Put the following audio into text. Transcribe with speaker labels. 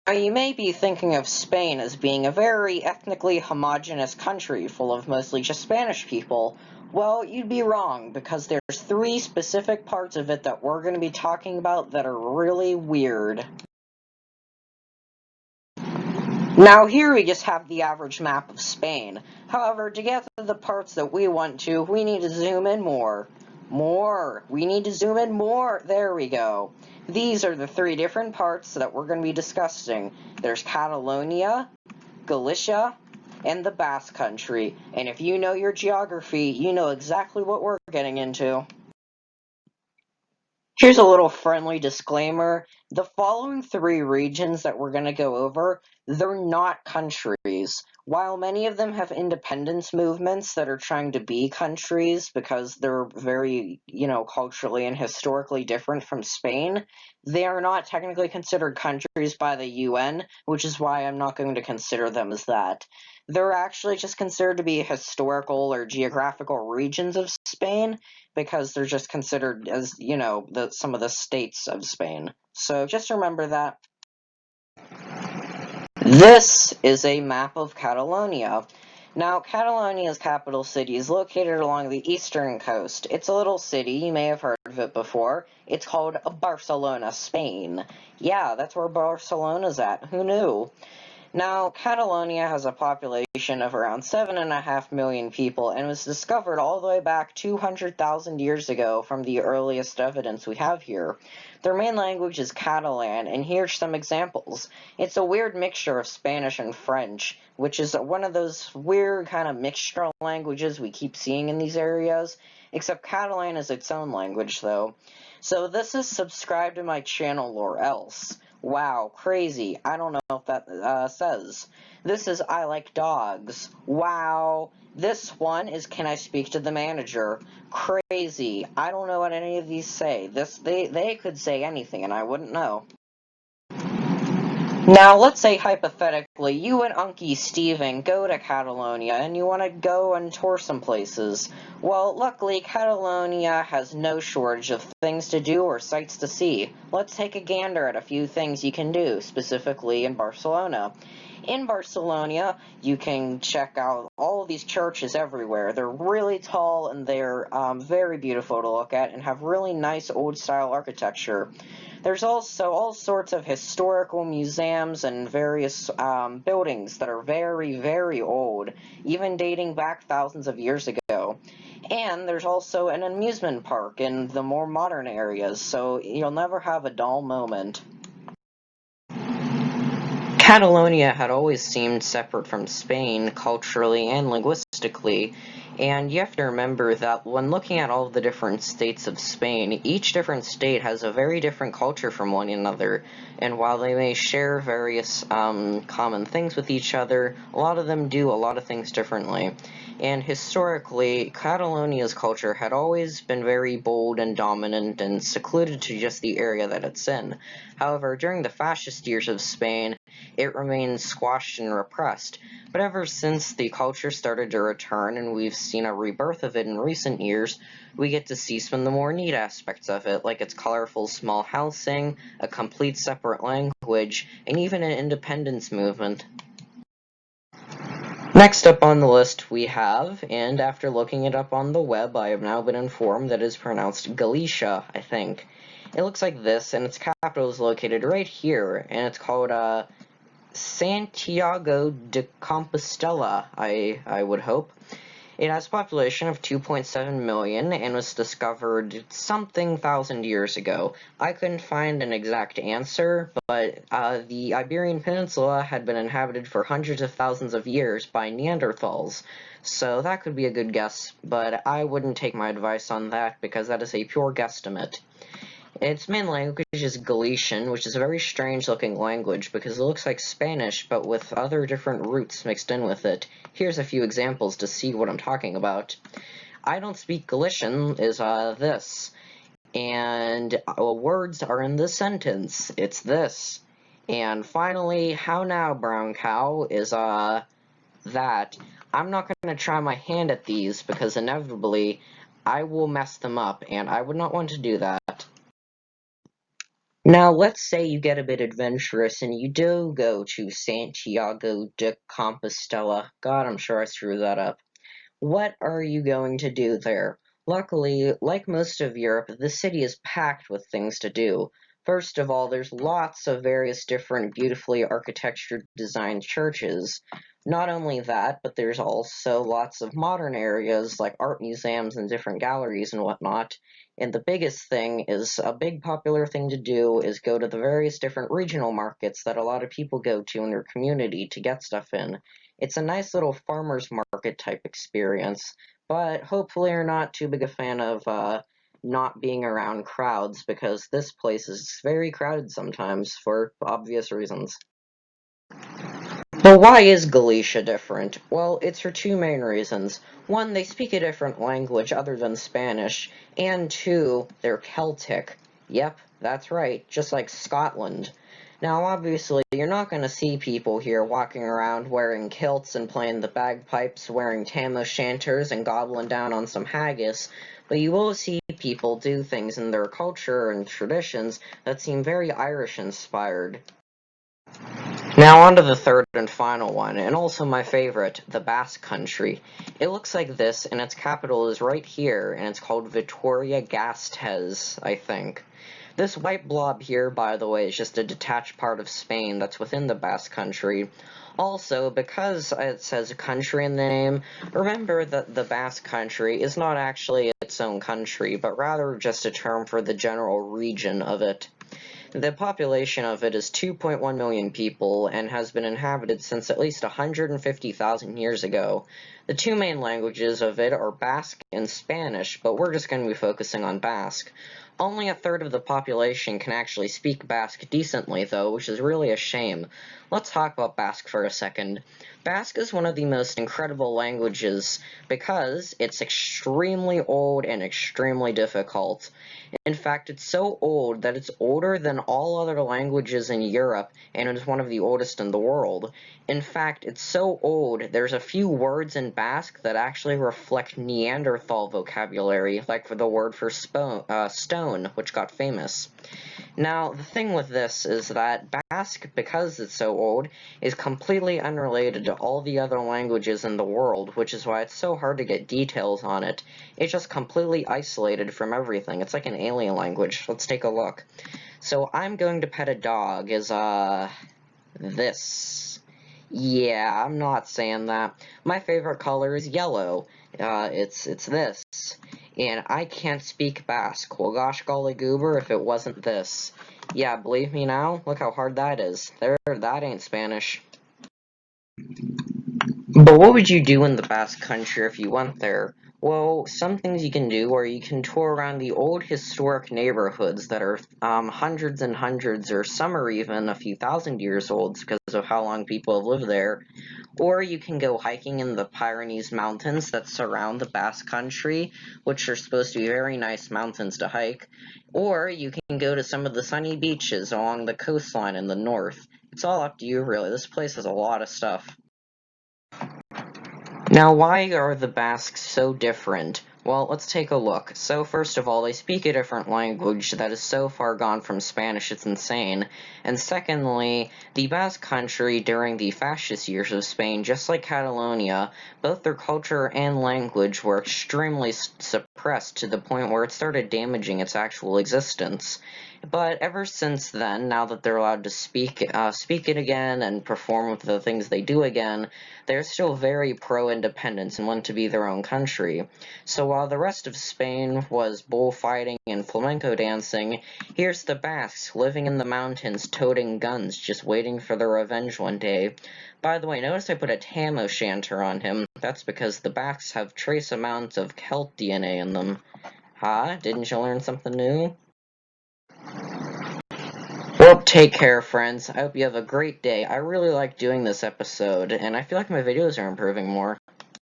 Speaker 1: Now, you may be thinking of Spain as being a very ethnically homogeneous country full of mostly just Spanish people. Well, you'd be wrong, because there's three specific parts of it that we're going to be talking about that are really weird. Now here we just have the average map of Spain. However, to get to the parts that we want to, we need to zoom in more. We need to zoom in more. There we go. These are the three different parts that we're going to be discussing. There's Catalonia, Galicia, and the Basque Country. And if you know your geography, you know exactly what we're getting into. Here's a little friendly disclaimer. The following three regions that we're going to go over, they're not countries. While many of them have independence movements that are trying to be countries because they're very, culturally and historically different from Spain, they are not technically considered countries by the UN, which is why I'm not going to consider them as that. They're actually just considered to be historical or geographical regions of Spain, because they're just considered as, some of the states of Spain. So just remember that. This is a map of Catalonia. Now, Catalonia's capital city is located along the eastern coast. It's a little city, you may have heard of it before. It's called Barcelona, Spain. Yeah, that's where Barcelona's at. Who knew? Now, Catalonia has a population of around 7.5 million people and was discovered all the way back 200,000 years ago from the earliest evidence we have here. Their main language is Catalan, and here's some examples. It's a weird mixture of Spanish and French, which is one of those weird kind of mixture languages we keep seeing in these areas, except Catalan is its own language, though. So this is subscribe to my channel or else. Wow, crazy. I don't know if that says. This is I like dogs. Wow. This one is can I speak to the manager? Crazy. I don't know what any of these say. They could say anything and I wouldn't know. Now, let's say hypothetically, you and Unky Steven go to Catalonia and you want to go and tour some places. Well, luckily, Catalonia has no shortage of things to do or sights to see. Let's take a gander at a few things you can do, specifically in Barcelona. In Barcelona, you can check out all of these churches everywhere. They're really tall and they're very beautiful to look at and have really nice old-style architecture. There's also all sorts of historical museums and various buildings that are very, very old, even dating back thousands of years ago. And there's also an amusement park in the more modern areas, so you'll never have a dull moment. Catalonia had always seemed separate from Spain culturally and linguistically, and you have to remember that when looking at all of the different states of Spain, each different state has a very different culture from one another, and while they may share various common things with each other, a lot of them do a lot of things differently. And historically, Catalonia's culture had always been very bold and dominant and secluded to just the area that it's in. However, during the fascist years of Spain, it remained squashed and repressed. But ever since the culture started to return and we've seen a rebirth of it in recent years, we get to see some of the more neat aspects of it, like its colorful small housing, a complete separate language, and even an independence movement. Next up on the list we have, and after looking it up on the web, I have now been informed that it is pronounced Galicia, I think. It looks like this, and its capital is located right here, and it's called Santiago de Compostela, I would hope. It has a population of 2.7 million and was discovered something thousand years ago. I couldn't find an exact answer, but the Iberian Peninsula had been inhabited for hundreds of thousands of years by Neanderthals, so that could be a good guess, but I wouldn't take my advice on that because that is a pure guesstimate. Its main language is Galician, which is a very strange-looking language because it looks like Spanish, but with other different roots mixed in with it. Here's a few examples to see what I'm talking about. I don't speak Galician is this, and words are in this sentence. It's this. And finally, how now, brown cow, is that. I'm not going to try my hand at these because inevitably I will mess them up, and I would not want to do that. Now, let's say you get a bit adventurous and you do go to Santiago de Compostela. God, I'm sure I screwed that up. What are you going to do there? Luckily, like most of Europe, the city is packed with things to do. First of all, there's lots of various different beautifully architecture designed churches. Not only that, but there's also lots of modern areas like art museums and different galleries and whatnot. And the biggest thing is a big popular thing to do is go to the various different regional markets that a lot of people go to in their community to get stuff in. It's a nice little farmer's market type experience, but hopefully you're not too big a fan of not being around crowds because this place is very crowded sometimes for obvious reasons. But why is Galicia different? Well, it's for two main reasons. One, they speak a different language other than Spanish, and two, they're Celtic. Yep, that's right, just like Scotland. Now, obviously, you're not going to see people here walking around wearing kilts and playing the bagpipes, wearing tam o' shanters and gobbling down on some haggis, but you will see people do things in their culture and traditions that seem very Irish-inspired. Now on to the third and final one, and also my favorite, the Basque Country. It looks like this, and its capital is right here, and it's called Vitoria-Gasteiz, I think. This white blob here, by the way, is just a detached part of Spain that's within the Basque Country. Also, because it says country in the name, remember that the Basque Country is not actually its own country, but rather just a term for the general region of it. The population of it is 2.1 million people and has been inhabited since at least 150,000 years ago. The two main languages of it are Basque and Spanish, but we're just going to be focusing on Basque. Only a third of the population can actually speak Basque decently, though, which is really a shame. Let's talk about Basque for a second. Basque is one of the most incredible languages because it's extremely old and extremely difficult. In fact, it's so old that it's older than all other languages in Europe, and it is one of the oldest in the world. In fact, it's so old, there's a few words in Basque that actually reflect Neanderthal vocabulary, like for the word for stone, which got famous. Now, the thing with this is that Basque, because it's so old, is completely unrelated to all the other languages in the world, which is why it's so hard to get details on it. It's just completely isolated from everything. It's like an alien language. Let's take a look. So, I'm going to pet a dog is, this. Yeah, I'm not saying that. My favorite color is yellow. It's this. And I can't speak Basque. Well, gosh golly goober if it wasn't this. Yeah, believe me now? Look how hard that is. That ain't Spanish. But what would you do in the Basque Country if you went there? Well, some things you can do are you can tour around the old historic neighborhoods that are hundreds and hundreds, or some are even a few thousand years old because of how long people have lived there. Or you can go hiking in the Pyrenees Mountains that surround the Basque Country, which are supposed to be very nice mountains to hike. Or you can go to some of the sunny beaches along the coastline in the north. It's all up to you, really. This place has a lot of stuff. Now, why are the Basques so different? Well, let's take a look. So, first of all, they speak a different language that is so far gone from Spanish it's insane. And secondly, the Basque Country during the fascist years of Spain, just like Catalonia, both their culture and language were extremely suppressed to the point where it started damaging its actual existence. But ever since then, now that they're allowed to speak it again and perform with the things they do again, they're still very pro-independence and want to be their own country. So while the rest of Spain was bullfighting and flamenco dancing, here's the Basques living in the mountains toting guns, just waiting for their revenge one day. By the way, notice I put a tam o' shanter on him. That's because the Basques have trace amounts of Celt DNA in them. Huh? Didn't you learn something new? Well, take care, friends. I hope you have a great day. I really like doing this episode, and I feel like my videos are improving more.